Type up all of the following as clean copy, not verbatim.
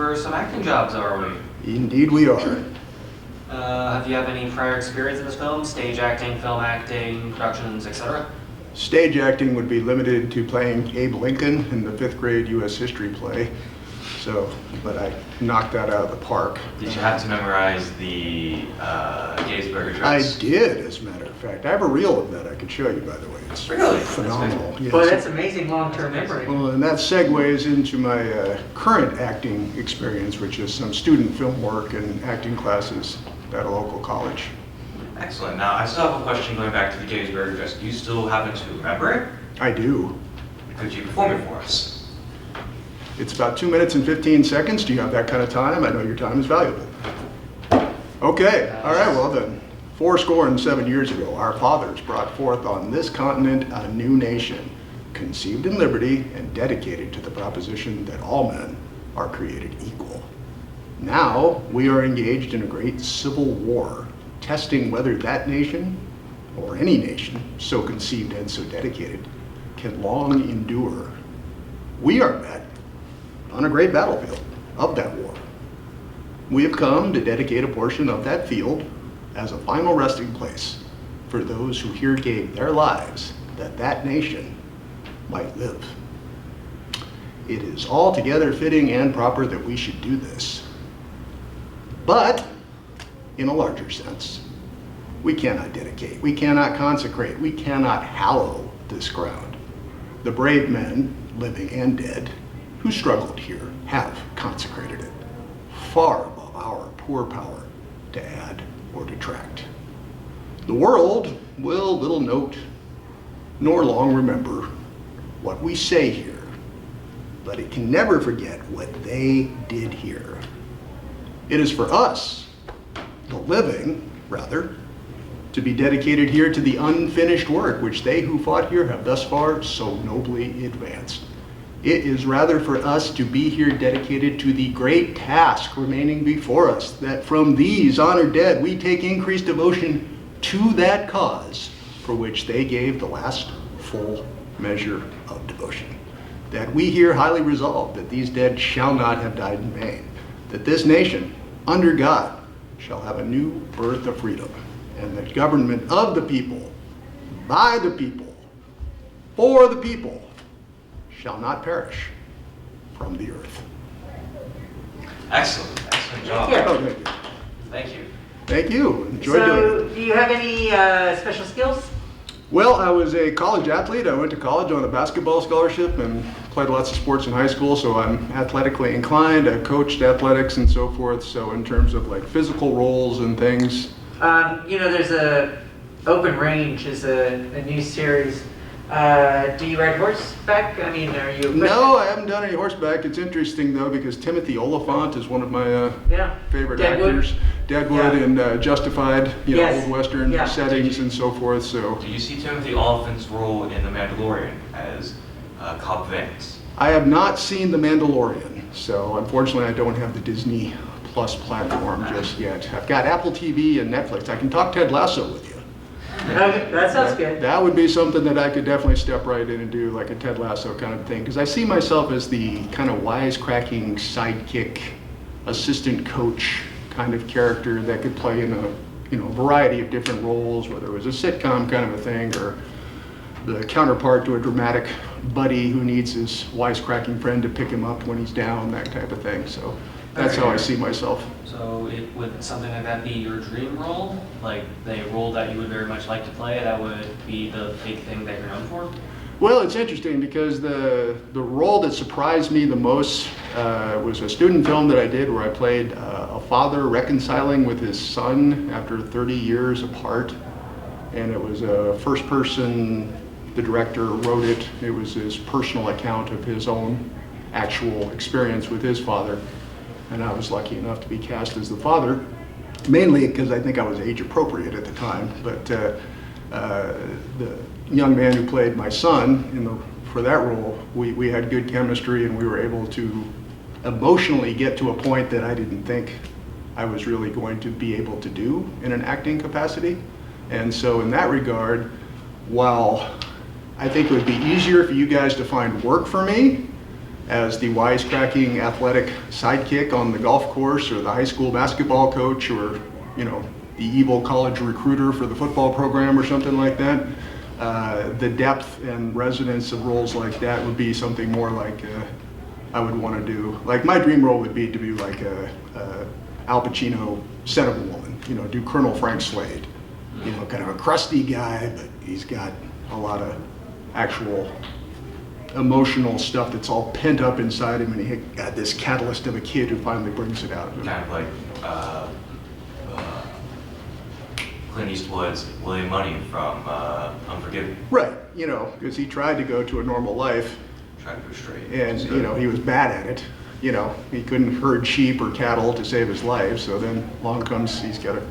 for some acting jobs, are we? Indeed we are. Have you had any prior experience in this film? Stage acting, film acting, productions, etc.? Stage acting would be limited to playing Abe Lincoln in the 5th grade U.S. history play. So, but I knocked that out of the park. Did you have to memorize the Gettysburg Address? I did, as a matter of fact. I have a reel of that I could show you, by the way. It's Really? phenomenal. Yes. Boy, that's amazing long-term memory. Well, and that segues into my current acting experience, which is some student film work and acting classes at a local college. Excellent. Now, I still have a question going back to the Gettysburg Address. Do you still happen to remember it? I do. Could you perform it for us? It's about 2 minutes and 15 seconds. Do you have that kind of time? I know your time is valuable. Okay, all right, well then. 7 years ago, our fathers brought forth on this continent a new nation, conceived in liberty and dedicated to the proposition that all men are created equal. Now, we are engaged in a great civil war, testing whether that nation, or any nation, so conceived and so dedicated, can long endure. We are met on a great battlefield of that war. We have come to dedicate a portion of that field as a final resting place for those who here gave their lives that that nation might live. It is altogether fitting and proper that we should do this. But, in a larger sense, we cannot dedicate, we cannot consecrate, we cannot hallow this ground. The brave men, living and dead, who struggled here have consecrated it, far above our poor power to add or detract. The world will little note nor long remember what we say here, but it can never forget what they did here. It is for us, the living, rather, to be dedicated here to the unfinished work which they who fought here have thus far so nobly advanced. It is rather for us to be here dedicated to the great task remaining before us, that from these honored dead we take increased devotion to that cause for which they gave the last full measure of devotion. That we here highly resolve that these dead shall not have died in vain, that this nation, under God, shall have a new birth of freedom, and the government of the people, by the people, for the people, shall not perish from the earth. Excellent. Excellent job. Thank you. Oh, thank you. Thank you. Thank you. Enjoyed doing it. So, do you have any special skills? Well, I was a college athlete. I went to college on a basketball scholarship and played lots of sports in high school, so I'm athletically inclined. I coached athletics and so forth, so in terms of like physical roles and things. There's a Open Range is a new series. Do you ride horseback? I mean, are you? No, I haven't done any horseback. It's interesting though because Timothy Oliphant is one of my favorite Deadwood. actors. Deadwood and Justified, Yes. old Western Yeah. settings and so forth. So Do you see Timothy Oliphant's role in The Mandalorian as Cobb Vanth? I have not seen The Mandalorian, so unfortunately I don't have the Disney Plus platform just yet. I've got Apple TV and Netflix. I can talk Ted Lasso with you. Okay, that sounds good. That would be something that I could definitely step right in and do, like a Ted Lasso kind of thing, because I see myself as the kind of wisecracking sidekick, assistant coach kind of character that could play in a variety of different roles, whether it was a sitcom kind of a thing or the counterpart to a dramatic buddy who needs his wisecracking friend to pick him up when he's down, that type of thing. So that's how I see myself. So would something like that be your dream role? Like the role that you would very much like to play, that would be the big thing that you're known for? Well, it's interesting because the role that surprised me the most was a student film that I did where I played a father reconciling with his son after 30 years apart. And it was a first person, the director wrote it. It was his personal account of his own actual experience with his father. And I was lucky enough to be cast as the father, mainly because I think I was age appropriate at the time. But the young man who played my son for that role, we had good chemistry and we were able to emotionally get to a point that I didn't think I was really going to be able to do in an acting capacity. And so in that regard, while I think it would be easier for you guys to find work for me, as the wisecracking athletic sidekick on the golf course, or the high school basketball coach, or, you know, the evil college recruiter for the football program or something like that. The depth and resonance of roles like that would be something more like I would want to do. Like, my dream role would be to be like a Al Pacino, Son of a Woman, you know, do Colonel Frank Slade. You know, kind of a crusty guy, but he's got a lot of actual emotional stuff that's all pent up inside him, and he got this catalyst of a kid who finally brings it out of him. Kind of like Clint Eastwood's William Money from Unforgiven. Right, you know, because he tried to go to a normal life, Trying to go straight. and, you know, he was bad at it. You know, he couldn't herd sheep or cattle to save his life, so then along comes, he's got to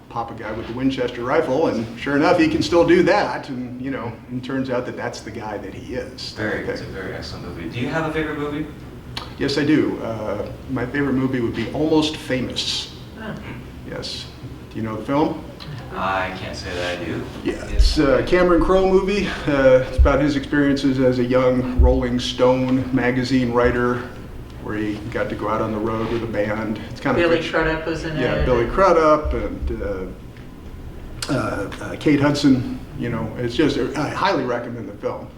pop a guy with the Winchester rifle, and sure enough, he can still do that, and, you know, it turns out that that's the guy that he is. It's a very excellent movie. Do you have a favorite movie? Yes, I do. My favorite movie would be Almost Famous. Oh. Yes. Do you know the film? I can't say that I do. Yeah, it's a Cameron Crowe movie. It's about his experiences as a young Rolling Stone magazine writer, where he got to go out on the road with a band. It's kind of Billy Crudup was in it. Yeah, Billy Crudup and Kate Hudson. You know, it's just, I highly recommend the film.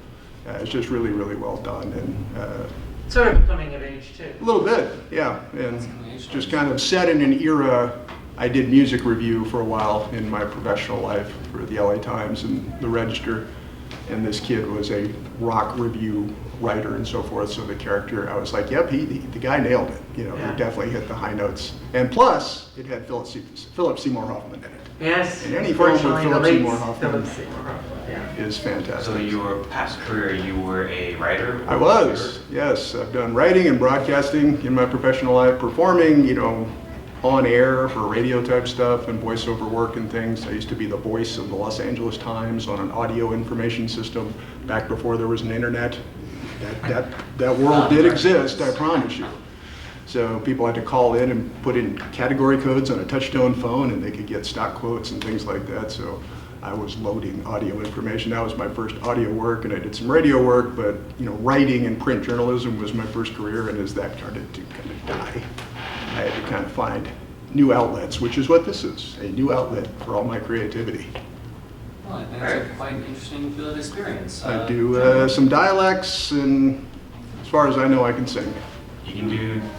It's just really, really well done, and Sort of a coming of age too. a little bit, yeah. And it's just kind of set in an era. I did music review for a while in my professional life for the LA Times and the Register, and this kid was a rock review writer and so forth. So the character, I was like, yep, the guy nailed it. You know, Yeah. he definitely hit the high notes. And plus, it had Philip Seymour Hoffman in it. Yes. And any film with Unfortunately, Philip the late Seymour Hoffman Philip Seymour Hoffman, yeah. is fantastic. So your past career, you were a writer? I was, yes. I've done writing and broadcasting in my professional life, performing, you know, on air for radio type stuff and voiceover work and things. I used to be the voice of the Los Angeles Times on an audio information system back before there was an internet. That world did exist, I promise you. So people had to call in and put in category codes on a touch-tone phone, and they could get stock quotes and things like that. So I was loading audio information. That was my first audio work, and I did some radio work, but, you know, writing and print journalism was my first career, and as that started to kind of die, I had to kind of find new outlets, which is what this is, a new outlet for all my creativity. Well, I think it's a quite interesting field of experience. I do some dialects, and as far as I know, I can sing. You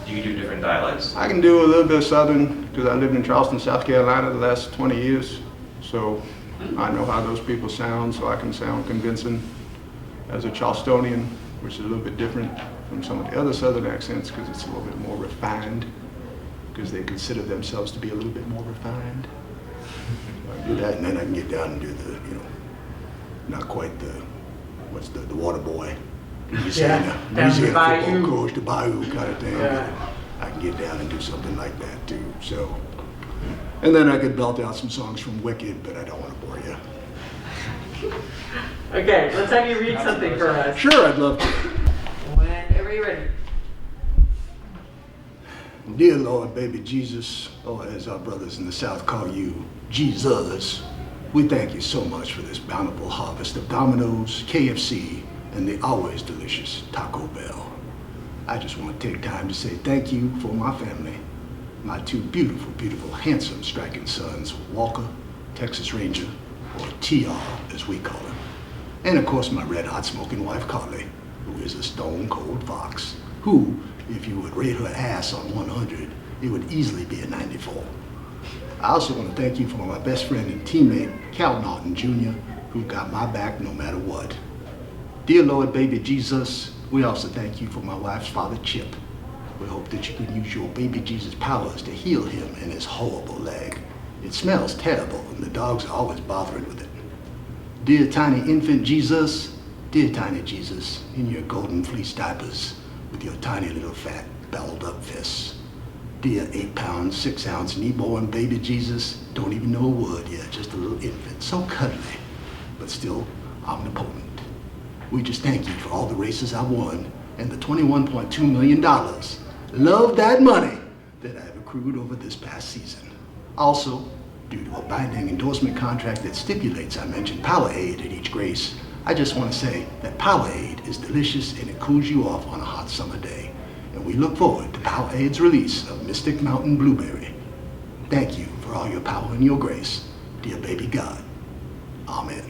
can do different dialects. I can do a little bit of Southern, because I lived in Charleston, South Carolina the last 20 years. So I know how those people sound, so I can sound convincing as a Charlestonian, which is a little bit different from some of the other Southern accents, because it's a little bit more refined, because they consider themselves to be a little bit more refined. So I can do that, and then I can get down and do the, you know, not quite the, what's the water boy. You say, Yeah, the down to Louisiana Bayou. football coach, the Bayou kind of thing. Yeah. I can get down and do something like that too. So, and then I could belt out some songs from Wicked, but I don't want to bore you. Okay, let's have you read something for us. Sure, I'd love to. Whenever you're ready. Dear Lord, baby Jesus, or as our brothers in the South call you, Jesus, we thank you so much for this bountiful harvest of Domino's, KFC, and the always delicious Taco Bell. I just want to take time to say thank you for my family, my two beautiful, beautiful, handsome, striking sons, Walker, Texas Ranger, or TR as we call him, and of course my red-hot smoking wife, Carly, who is a stone-cold fox, who, if you would rate her ass on 100, it would easily be a 94. I also want to thank you for my best friend and teammate, Cal Naughton Jr., who got my back no matter what. Dear Lord, baby Jesus, we also thank you for my wife's father, Chip. We hope that you can use your baby Jesus powers to heal him and his horrible leg. It smells terrible, and the dogs are always bothering with it. Dear tiny infant Jesus, dear tiny Jesus, in your golden fleece diapers, with your tiny little fat, belled up fists. Dear 8-pound, 6-ounce newborn baby Jesus, don't even know a word yet, just a little infant, so cuddly, but still omnipotent. We just thank you for all the races I won and the $21.2 million, love that money, that I've accrued over this past season. Also, due to a binding endorsement contract that stipulates I mention Powerade at each grace, I just want to say that Powerade is delicious and it cools you off on a hot summer day. And we look forward to Powerade's release of Mystic Mountain Blueberry. Thank you for all your power and your grace, dear baby God. Amen.